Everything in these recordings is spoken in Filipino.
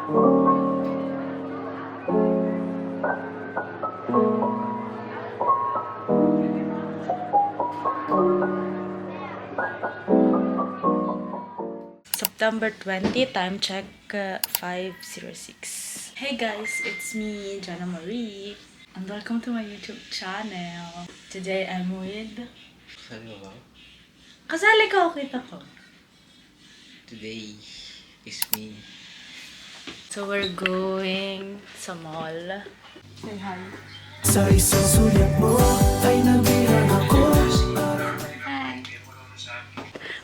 September 20, time check 5:06. Hey guys, it's me, Jana Marie, and welcome to my YouTube channel. Today I'm with... Kasali mo ba? Kasali ka, kita ko. Today is me. So we're going sa mall. Say hi. Sa isang sulyap mo ay nabihag ako.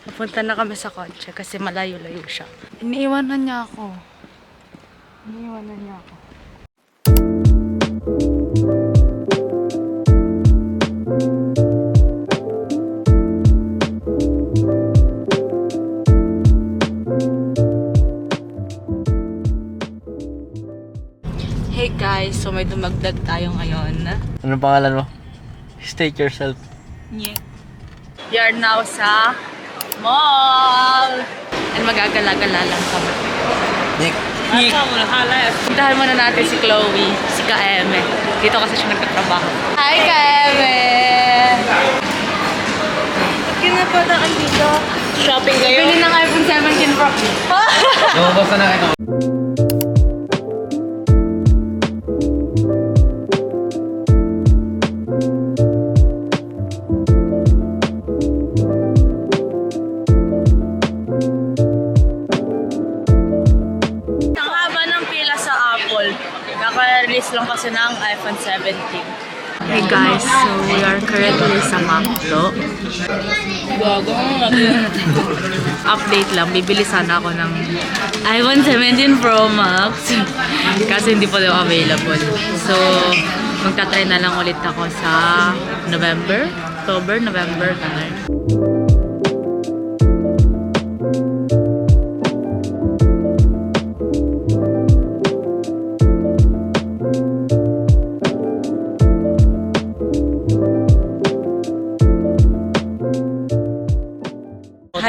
Papunta na kami sa kotse kasi malayo-layo siya. Iniiwanan niya ako. Hey guys, so may dumagdag tayo ngayon. Ano pangalan mo? State yourself. Yeah. We are now sa mall! And magagala-gala lang kami. Nick. Puntahan muna natin si Chloe, si Kaeme. Dito kasi siya nagtatrabaho. Hi, Kaeme! Kinapadaan dito. Shopping kayo? Bili ng iPhone 17 Pro. Lumabas na ito. Naka-release lang kasi ng iPhone 17. Hey guys, so we are currently sa McDo. Update lang, bibili sana ako ng iPhone 17 Pro Max kasi hindi pa daw available. So, magta-try na lang ulit ako sa October, November, ganun.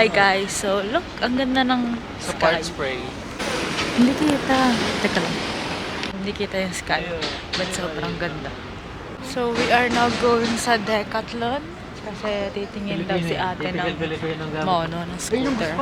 Hi guys, so look, ang ganda ng Sa sky. part spray. Hindi kita. Teka lang. Hindi kita yung sky. But sobrang ganda. So we are now going sa Decathlon. Kasi titingin daw si ate ng mono, ng scooter.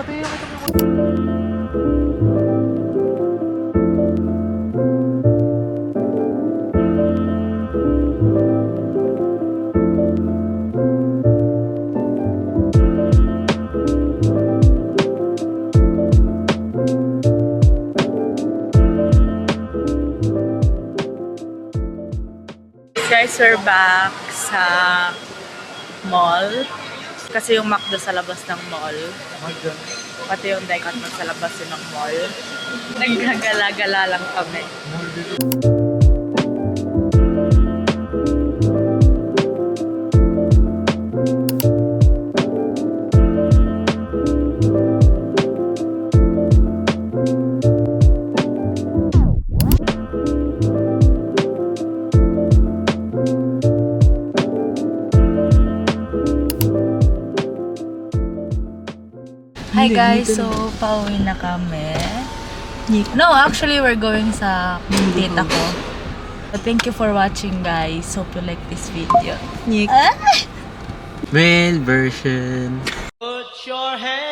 Guys, we're back sa mall. Kasi yung McDo sa labas ng mall. Pati yung Decathlon sa labas din ng mall. Nagkagala-gala lang kami. Hi guys, so pauwi na kami. No, actually we're going sa tita ko. But thank you for watching guys. Hope you like this video. Nick. Male version. Put your hand